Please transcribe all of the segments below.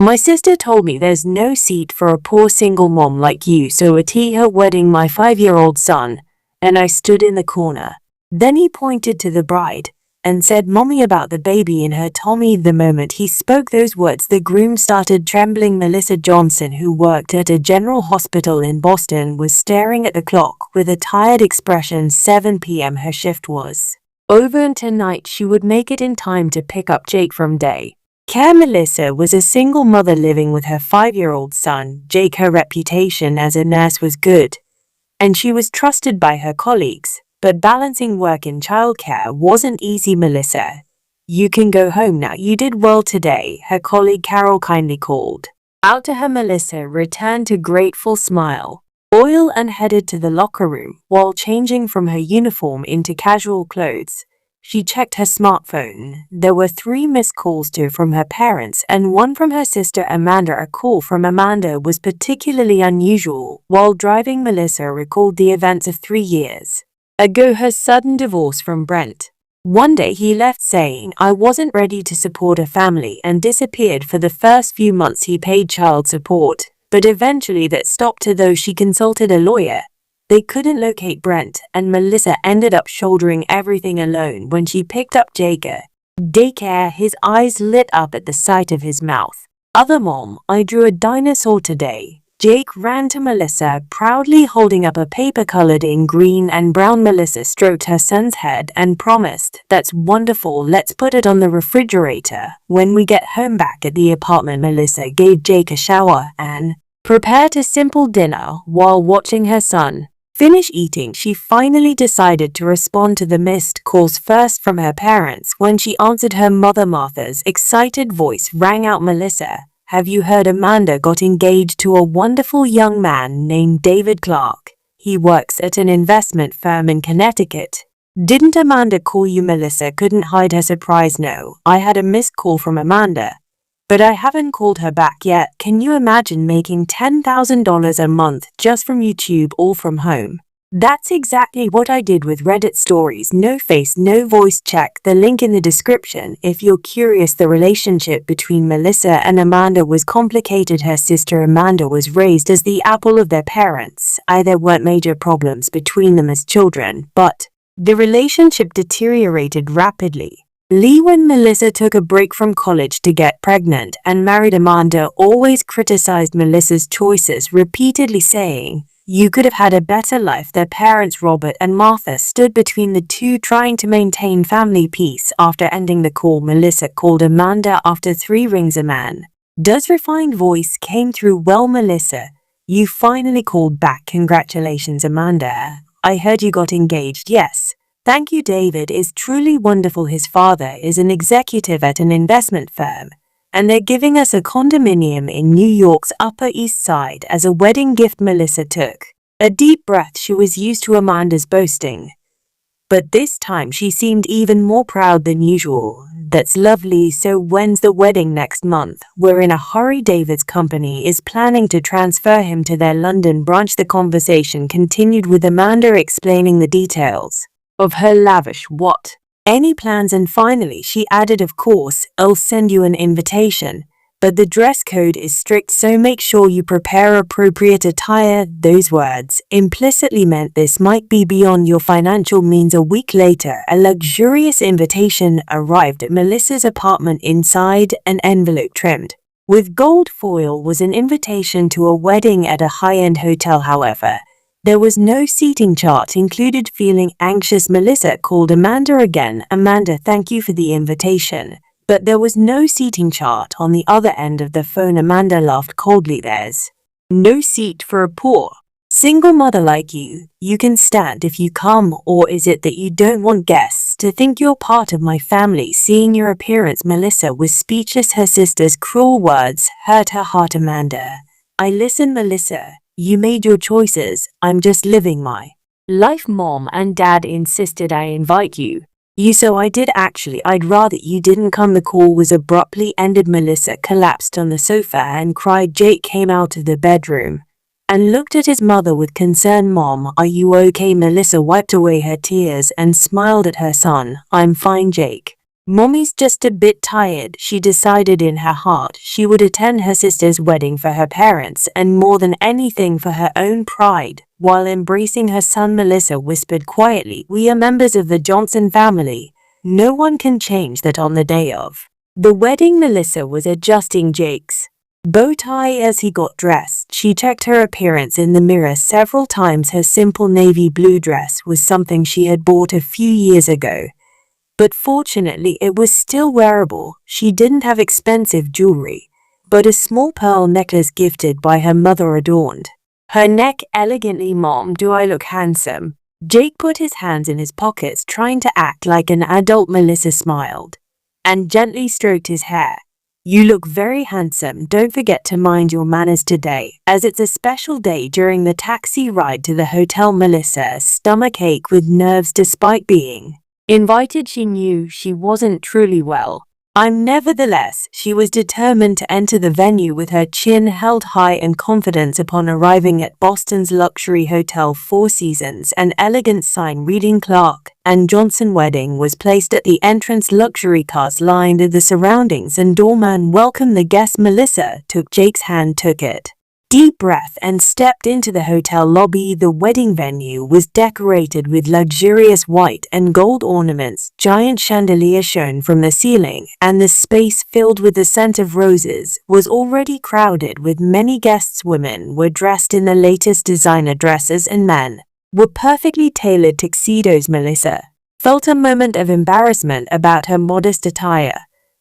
My sister told me there's no seat for a poor single mom like you, so at her wedding my 5-year-old son, and I stood in the corner. Then he pointed to the bride and said, "Mommy," about the baby in her tummy. The moment he spoke those words, the groom started trembling. Melissa Johnson, who worked at a general hospital in Boston, was staring at the clock with a tired expression. 7 p.m. her shift was over, and tonight she would make it in time to pick up Jake from day care. Melissa was a single mother living with her 5-year-old son, Jake. Her reputation as a nurse was good, and she was trusted by her colleagues. But balancing work and childcare wasn't easy. "Melissa, you can go home now. You did well today," her colleague Carol kindly called out to her. Melissa returned to grateful smile, oil, and headed to the locker room. While changing from her uniform into casual clothes, she checked her smartphone. There were 3 missed calls, 2 from her parents and 1 from her sister Amanda. A call from Amanda was particularly unusual. While driving, Melissa recalled the events of 3 years ago, her sudden divorce from Brent. One day he left saying, "I wasn't ready to support a family," and disappeared. For the first few months he paid child support, but eventually that stopped. Though she consulted a lawyer, they couldn't locate Brent, and Melissa ended up shouldering everything alone. When she picked up Jake at daycare, his eyes lit up at the sight of his mouth. "Other mom, I drew a dinosaur today." Jake ran to Melissa, proudly holding up a paper colored in green and brown. Melissa stroked her son's head and promised, "That's wonderful, let's put it on the refrigerator when we get home." Back at the apartment, Melissa gave Jake a shower and prepared a simple dinner. While watching her son finish eating, she finally decided to respond to the missed calls, first from her parents. When she answered, her mother Martha's excited voice rang out. "Melissa, have you heard? Amanda got engaged to a wonderful young man named David Clark. He works at an investment firm in Connecticut." "Didn't Amanda call you?" Melissa couldn't hide her surprise. "No, I had a missed call from Amanda, but I haven't called her back yet." "Can you imagine making $10,000 a month just from YouTube, all from home?" "That's exactly what I did with Reddit stories. No face, no voice." Check the link in the description if you're curious. The relationship between Melissa and Amanda was complicated. Her sister Amanda was raised as the apple of their parents' eye. There weren't major problems between them as children, but the relationship deteriorated rapidly. When Melissa took a break from college to get pregnant and married, Amanda always criticized Melissa's choices, repeatedly saying, "You could have had a better life." Their parents, Robert and Martha, stood between the two, trying to maintain family peace. After ending the call, Melissa called Amanda. After 3 rings, a man's refined voice came through. "Well, Melissa, you finally called back. Congratulations." "Amanda, I heard you got engaged." "Yes. Thank you. David is truly wonderful. His father is an executive at an investment firm, and they're giving us a condominium in New York's Upper East Side as a wedding gift." Melissa took a deep breath. She was used to Amanda's boasting, but this time she seemed even more proud than usual. "That's lovely. So when's the wedding?" "Next month. We're in a hurry. David's company is planning to transfer him to their London branch." The conversation continued with Amanda explaining the details of her lavish any plans, and finally she added, "Of course, I'll send you an invitation, but the dress code is strict, so make sure you prepare appropriate attire." Those words implicitly meant this might be beyond your financial means. A week later, a luxurious invitation arrived at Melissa's apartment. Inside, an envelope trimmed with gold foil was an invitation to a wedding at a high-end hotel. However, there was no seating chart included. Feeling anxious, Melissa called Amanda again. "Amanda, thank you for the invitation, but there was no seating chart." On the other end of the phone, Amanda laughed coldly. "There's no seat for a poor single mother like you. You can stand if you come, or is it that you don't want guests to think you're part of my family seeing your appearance?" Melissa was speechless. Her sister's cruel words hurt her heart. "Amanda, I listen." "Melissa, you made your choices. I'm just living my life." "Mom and Dad insisted I invite you. So I did. Actually, I'd rather you didn't come." The call was abruptly ended. Melissa collapsed on the sofa and cried. Jake came out of the bedroom and looked at his mother with concern. "Mom, are you okay?" Melissa wiped away her tears and smiled at her son. "I'm fine, Jake. Mommy's just a bit tired. She decided in her heart she would attend her sister's wedding for her parents and more than anything for her own pride. While embracing her son, Melissa whispered quietly, "We are members of the Johnson family. No one can change that." On the day of the wedding, Melissa was adjusting Jake's bow tie as he got dressed. She checked her appearance in the mirror several times. Her simple navy blue dress was something she had bought a few years ago, but fortunately it was still wearable. She didn't have expensive jewelry, but a small pearl necklace gifted by her mother adorned her neck elegantly. "Mom, do I look handsome?" Jake put his hands in his pockets, trying to act like an adult. Melissa smiled and gently stroked his hair. "You look very handsome. Don't forget to mind your manners today, as it's a special day." During the taxi ride to the hotel, Melissa's stomach ached with nerves. Despite being invited, she knew she wasn't truly well. Nevertheless, she was determined to enter the venue with her chin held high and confidence. Upon arriving at Boston's luxury hotel Four Seasons, an elegant sign reading Clark and Johnson Wedding was placed at the entrance. Luxury cars lined the surroundings and doorman welcomed the guests. Melissa took Jake's hand, took it deep breath, and stepped into the hotel lobby. The wedding venue was decorated with luxurious white and gold ornaments. Giant chandeliers shone from the ceiling, and the space, filled with the scent of roses, was already crowded with many guests. Women were dressed in the latest designer dresses and men were perfectly tailored tuxedos. Melissa felt a moment of embarrassment about her modest attire,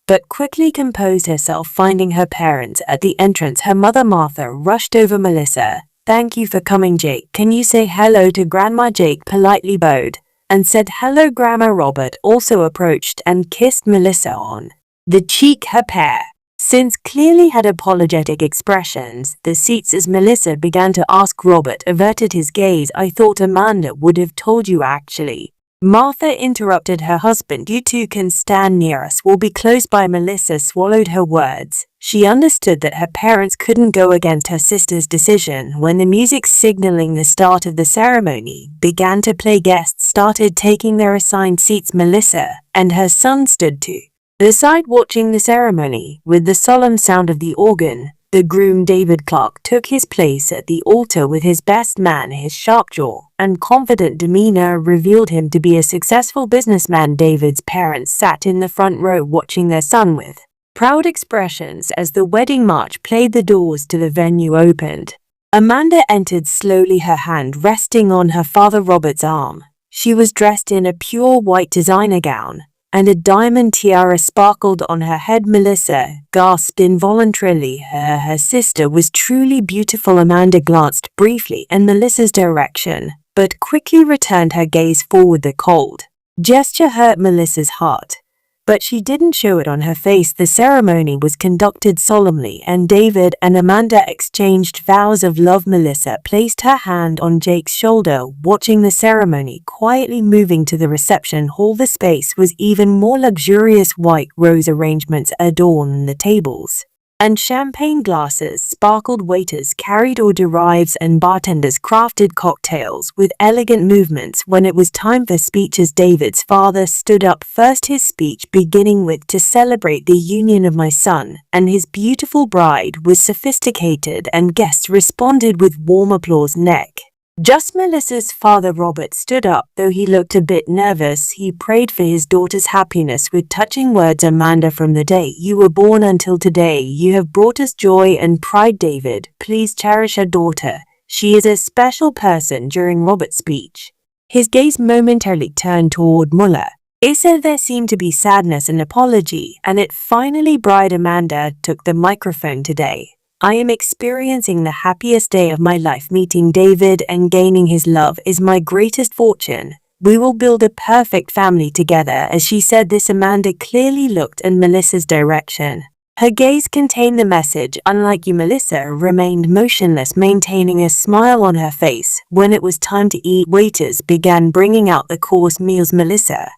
but quickly composed herself. Finding her parents at the entrance, her mother Martha rushed over. "Melissa, thank you for coming. Jake, can you say hello to Grandma?" Jake politely bowed and said hello. Grandma Robert also approached and kissed Melissa on the cheek. Her pair since clearly had apologetic expressions. The seats as Melissa began to ask. Robert averted his gaze. "I thought Amanda would have told you actually." Martha interrupted her husband. "You two can stand near us. We'll be close by." Melissa swallowed her words. She understood that her parents couldn't go against her sister's decision. When the music signaling the start of the ceremony began to play, guests started taking their assigned seats. Melissa and her son stood to the side watching the ceremony. With the solemn sound of the organ, the groom, David Clark, took his place at the altar with his best man. His sharp jaw and confident demeanor revealed him to be a successful businessman. David's parents sat in the front row watching their son with proud expressions as the wedding march played. The doors to the venue opened. Amanda entered slowly, her hand resting on her father Robert's arm. She was dressed in a pure white designer gown, and a diamond tiara sparkled on her head. Melissa gasped involuntarily. Her sister was truly beautiful. Amanda glanced briefly in Melissa's direction, but quickly returned her gaze forward. The cold gesture hurt Melissa's heart, but she didn't show it on her face. The ceremony was conducted solemnly, and David and Amanda exchanged vows of love. Melissa placed her hand on Jake's shoulder, watching the ceremony quietly. Moving to the reception hall, the space was even more luxurious. White rose arrangements adorned the tables, and champagne glasses sparkled. Waiters carried hors d'oeuvres and bartenders crafted cocktails with elegant movements. When it was time for speeches, David's father stood up first, his speech beginning with, "To celebrate the union of my son and his beautiful bride," was sophisticated, and guests responded with warm applause. Next, just Melissa's father Robert stood up. Though he looked a bit nervous, he prayed for his daughter's happiness with touching words. "Amanda, from the day you were born until today, you have brought us joy and pride. David, please cherish our daughter. She is a special person." During Robert's speech, his gaze momentarily turned toward Muller. There seemed to be sadness and apology, and it finally bride. Amanda took the microphone. "Today, I am experiencing the happiest day of my life. Meeting David and gaining his love is my greatest fortune. We will build a perfect family together." As she said this, Amanda clearly looked in Melissa's direction. Her gaze contained the message, "Unlike you." Melissa remained motionless, maintaining a smile on her face. When it was time to eat, waiters began bringing out the course meals. Melissa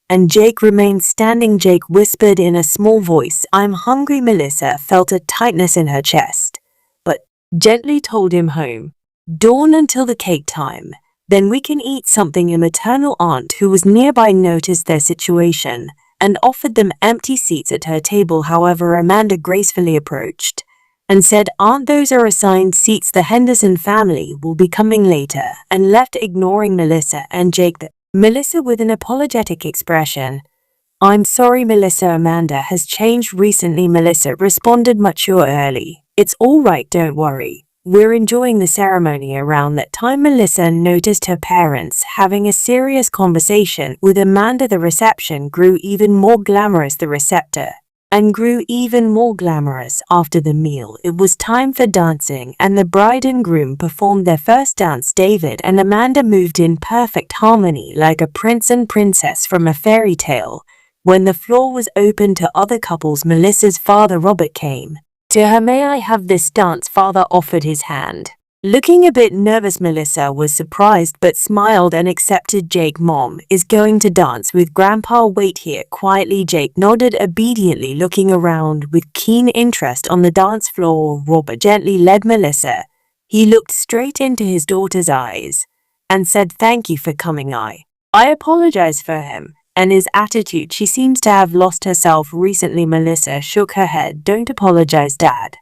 and Jake remained standing. Jake whispered in a small voice, "I'm hungry." Melissa felt a tightness in her chest, but gently told him, "Home. Dawn until the cake time. Then we can eat something." A maternal aunt who was nearby noticed their situation and offered them empty seats at her table. However, Amanda gracefully approached and said, "Aren't those our assigned seats? The Henderson family will be coming later," and left, ignoring Melissa and Jake. Melissa, with an apologetic expression, "I'm sorry, Melissa. Amanda has changed recently." Melissa responded maturely, "It's all right, don't worry. We're enjoying the ceremony." Around that time, Melissa noticed her parents having a serious conversation with Amanda. The reception grew even more glamorous. After the meal. It was time for dancing, and the bride and groom performed their first dance. David and Amanda moved in perfect harmony like a prince and princess from a fairy tale. When the floor was open to other couples, Melissa's father Robert came to her. "May I have this dance?" Father offered his hand. Looking a bit nervous, Melissa was surprised but smiled and accepted. "Jake, Mom is going to dance with Grandpa. Wait here quietly." Jake nodded obediently, looking around with keen interest on the dance floor. Robert gently led Melissa. He looked straight into his daughter's eyes and said, "Thank you for coming. I apologize for him and his attitude. She seems to have lost herself recently." Melissa shook her head. "Don't apologize, Dad.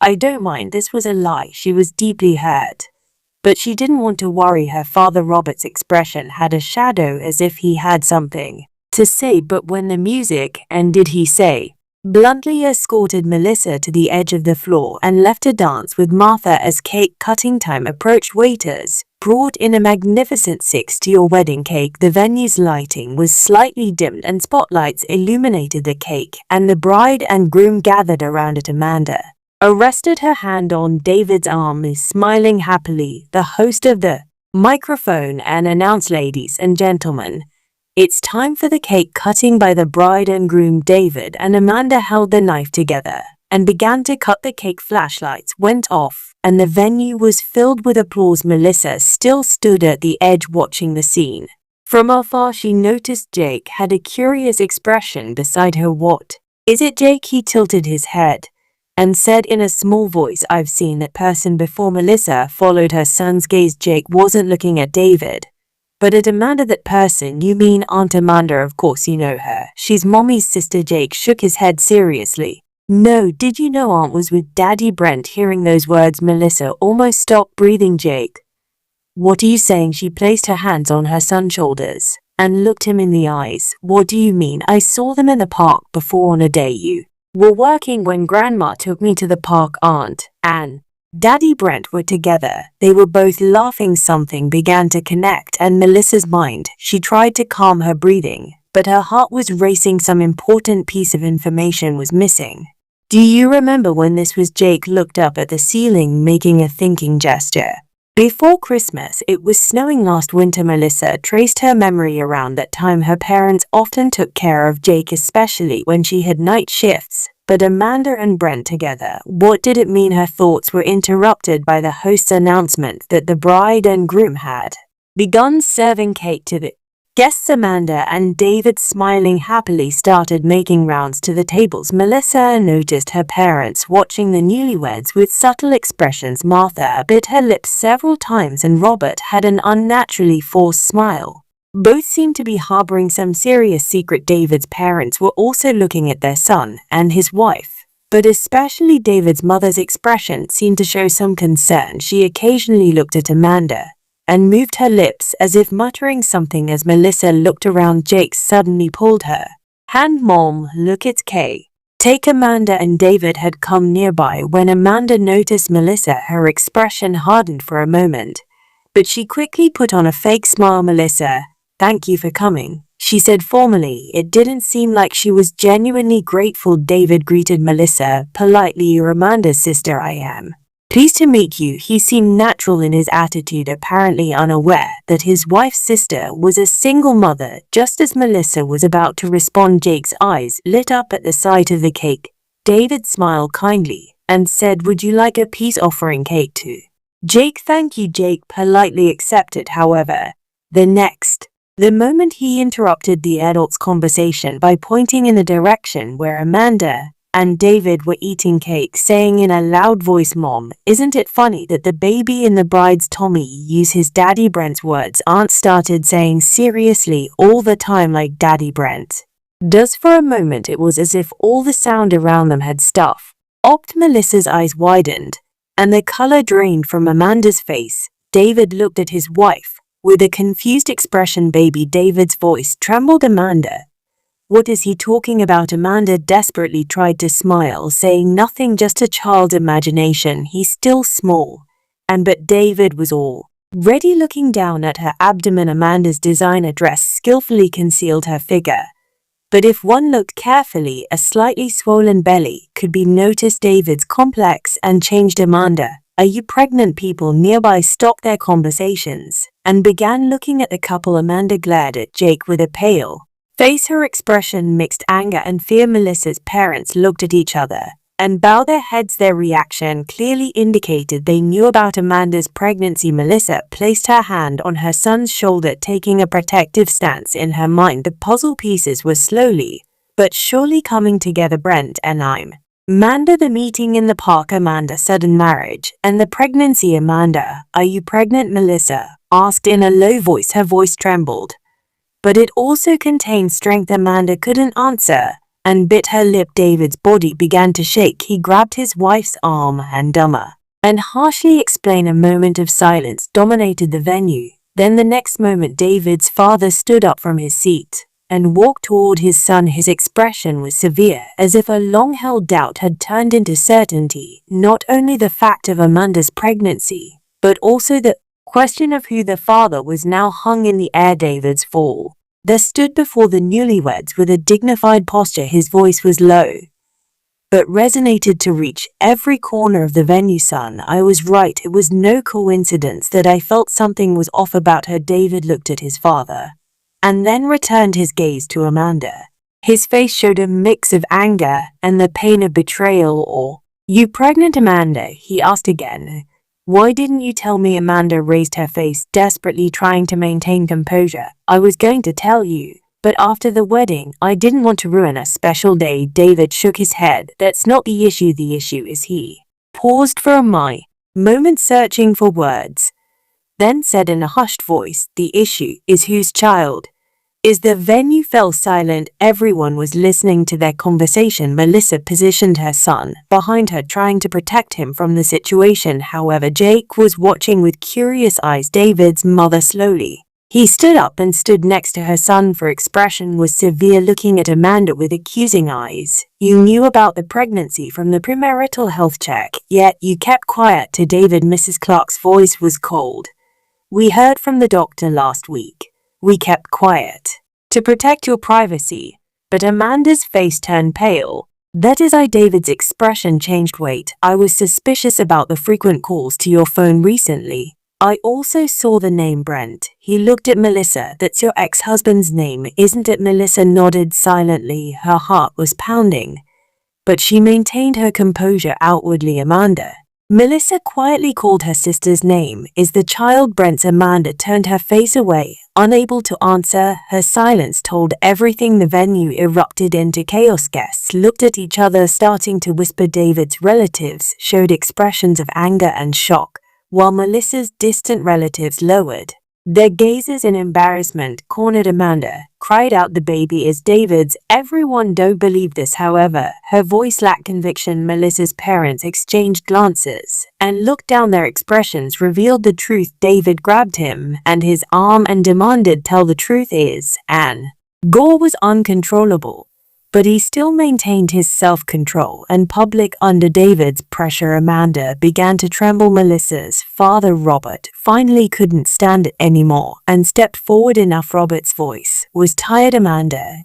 I don't mind. This was a lie." She was deeply hurt, but she didn't want to worry her father. Robert's expression had a shadow as if he had something to say, but when the music ended, he bluntly escorted Melissa to the edge of the floor and left to dance with Martha. As cake cutting time approached, waiters brought in a magnificent 6-tier wedding cake. The venue's lighting was slightly dimmed and spotlights illuminated the cake, and the bride and groom gathered around it. Amanda rested her hand on David's arm, smiling happily. The host of the microphone and announced, "Ladies and gentlemen, it's time for the cake cutting." By the bride and groom, David and Amanda held the knife together and began to cut the cake. Flashlights went off, and the venue was filled with applause. Melissa still stood at the edge watching the scene. From afar, she noticed Jake had a curious expression beside her. "What is it, Jake?" He tilted his head and said in a small voice, "I've seen that person before." Melissa followed her son's gaze. Jake wasn't looking at David, but at Amanda. "That person? You mean Aunt Amanda? Of course you know her. She's Mommy's sister." Jake shook his head seriously. "No, did you know Aunt was with Daddy Brent?" Hearing those words, Melissa almost stopped breathing. "Jake, what are you saying?" She placed her hands on her son's shoulders and looked him in the eyes. "What do you mean? I saw them in the park before on a day you were working when Grandma took me to the park. Aunt and Daddy Brent were together. They were both laughing." Something began to connect in Melissa's mind. She tried to calm her breathing, but her heart was racing. Some important piece of information was missing. "Do you remember when this was?" Jake looked up at the ceiling, making a thinking gesture. "Before Christmas. It was snowing last winter." Melissa traced her memory. Around that time, her parents often took care of Jake, especially when she had night shifts. But Amanda and Brent together, what did it mean? Her thoughts were interrupted by the host's announcement that the bride and groom had begun serving cake to the guests. Amanda and David, smiling happily, started making rounds to the tables. Melissa noticed her parents watching the newlyweds with subtle expressions. Martha bit her lips several times, and Robert had an unnaturally forced smile. Both seemed to be harboring some serious secret. David's parents were also looking at their son and his wife, but especially David's mother's expression seemed to show some concern. She occasionally looked at Amanda and moved her lips as if muttering something. As Melissa looked around, Jake suddenly pulled her hand. "Mom, look, it's Kay." Take Amanda and David had come nearby. When Amanda noticed Melissa, her expression hardened for a moment, but she quickly put on a fake smile. "Melissa, thank you for coming," she said formally. It didn't seem like she was genuinely grateful. David greeted Melissa politely. "You're Amanda's sister." "I am pleased to meet you." He seemed natural in his attitude, apparently unaware that his wife's sister was a single mother. Just as Melissa was about to respond, Jake's eyes lit up at the sight of the cake. David smiled kindly and said, "Would you like a peace offering cake too?" "Jake, thank you." Jake politely accepted. However, the moment he interrupted the adults' conversation by pointing in the direction where Amanda and David were eating cake, saying in a loud voice, "Mom, isn't it funny that the baby in the bride's tummy used his Daddy Brent's words?" Aunt started saying seriously all the time, like Daddy Brent. Just for a moment it was as if all the sound around them had stopped. Melissa's eyes widened, and the color drained from Amanda's face. David looked at his wife. With a confused expression, baby David's voice trembled. Amanda. What is he talking about? Amanda desperately tried to smile, saying nothing, just a child's imagination. He's still small. But David was all ready, looking down at her abdomen. Amanda's designer dress skillfully concealed her figure. But if one looked carefully, a slightly swollen belly could be noticed. David's complex and changed. Amanda, are you pregnant? People nearby stopped their conversations and began looking at the couple. Amanda glared at Jake with a pale face, her expression mixed anger and fear. Melissa's parents looked at each other and bowed their heads. Their reaction clearly indicated they knew about Amanda's pregnancy. Melissa placed her hand on her son's shoulder, taking a protective stance. In her mind, the puzzle pieces were slowly but surely coming together. Brent and Amanda. The meeting in the park. Amanda, sudden marriage and the pregnancy. Amanda, are you pregnant? Melissa asked in a low voice. Her voice trembled, but it also contained strength. Amanda couldn't answer and bit her lip. David's body began to shake. He grabbed his wife's arm and harshly explained. A moment of silence dominated the venue. Then the next moment, David's father stood up from his seat and walked toward his son. His expression was severe, as if a long-held doubt had turned into certainty. Not only the fact of Amanda's pregnancy, but also the question of who the father was now hung in the air. David's fall there stood before the newlyweds with a dignified posture. His voice was low, but resonated to reach every corner of the venue. Son, I was right. It was no coincidence that I felt something was off about her. David looked at his father and then returned his gaze to Amanda. His face showed a mix of anger and the pain of betrayal. Or, you pregnant? Amanda, he asked again. Why didn't you tell me? Amanda raised her face, desperately trying to maintain composure. I was going to tell you, but after the wedding, I didn't want to ruin a special day. David shook his head. That's not the issue. The issue is he paused for a moment, searching for words, then said in a hushed voice, the issue is whose child is. The venue fell silent. Everyone was listening to their conversation. Melissa positioned her son behind her, trying to protect him from the situation. However, Jake was watching with curious eyes. David's mother slowly he stood up and stood next to her son. Her expression was severe, looking at Amanda with accusing eyes. You knew about the pregnancy from the premarital health check, yet you kept quiet. To David, Mrs. Clark's voice was cold. We heard from the doctor last week. We kept quiet to protect your privacy. But Amanda's face turned pale. That is I. David's expression changed. Wait, I was suspicious about the frequent calls to your phone recently. I also saw the name Brent. He looked at Melissa. That's your ex-husband's name, isn't it? Melissa nodded silently. Her heart was pounding, but she maintained her composure outwardly. Amanda. Melissa quietly called her sister's name. Is the child Brent's? Amanda turned her face away, unable to answer. Her silence told everything. The venue erupted into chaos. Guests looked at each other, starting to whisper. David's relatives showed expressions of anger and shock, while Melissa's distant relatives lowered their gazes in embarrassment. Cornered. Amanda cried out, the baby is David's. Everyone don't believe this. However, her voice lacked conviction. Melissa's parents exchanged glances and looked down. Their expressions revealed the truth. David grabbed him and his arm and demanded, tell the truth. Anne Gore was uncontrollable, but he still maintained his self-control and public under David's pressure. Amanda began to tremble. Melissa's father, Robert, finally couldn't stand it anymore and stepped forward. Enough. Robert's voice was tired. Amanda,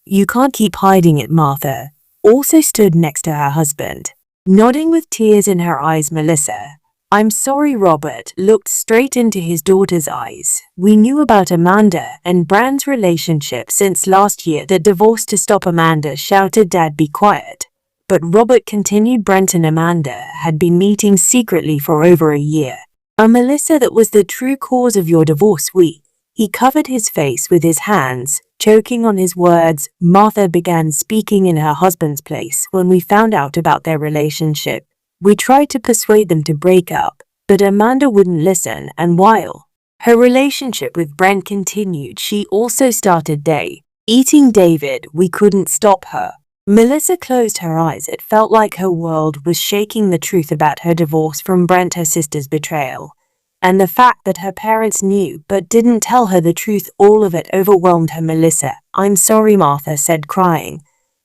you can't keep hiding it. Martha also stood next to her husband, nodding with tears in her eyes. Melissa, I'm sorry. Robert looked straight into his daughter's eyes. We knew about Amanda and Brand's relationship since last year. The divorce to stop. Amanda shouted, Dad, be quiet. But Robert continued, Brent and Amanda had been meeting secretly for over a year. Melissa, that was the true cause of your divorce. He covered his face with his hands, choking on his words. Martha began speaking in her husband's place. When we found out about their relationship, we tried to persuade them to break up, but Amanda wouldn't listen, and while her relationship with Brent continued, she also started eating David. We couldn't stop her. Melissa closed her eyes. It felt like her world was shaking. The truth about her divorce from Brent, her sister's betrayal, and the fact that her parents knew but didn't tell her the truth, all of it overwhelmed her. Melissa, I'm sorry, Martha said, crying.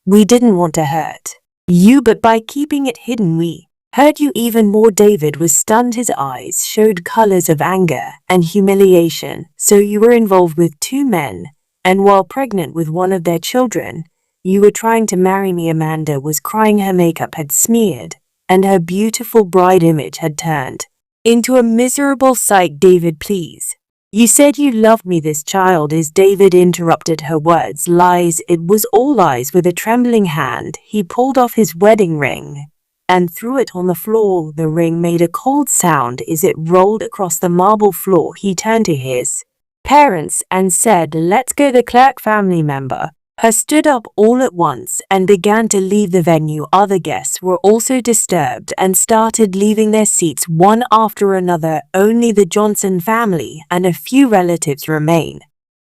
We didn't want to hurt you, but by keeping it hidden we hurt you even more. David was stunned. His eyes showed colors of anger and humiliation. So you were involved with two men, and while pregnant with one of their children, you were trying to marry me. Amanda was crying. Her makeup had smeared, and her beautiful bride image had turned into a miserable sight. David, please. You said you loved me. This child is David interrupted her words. Lies. It was all lies. With a trembling hand, he pulled off his wedding ring and threw it on the floor. The ring made a cold sound as it rolled across the marble floor. He turned to his parents and said, let's go. The Clark family member stood up all at once and began to leave the venue. Other guests were also disturbed and started leaving their seats one after another. Only the Johnson family and a few relatives remained.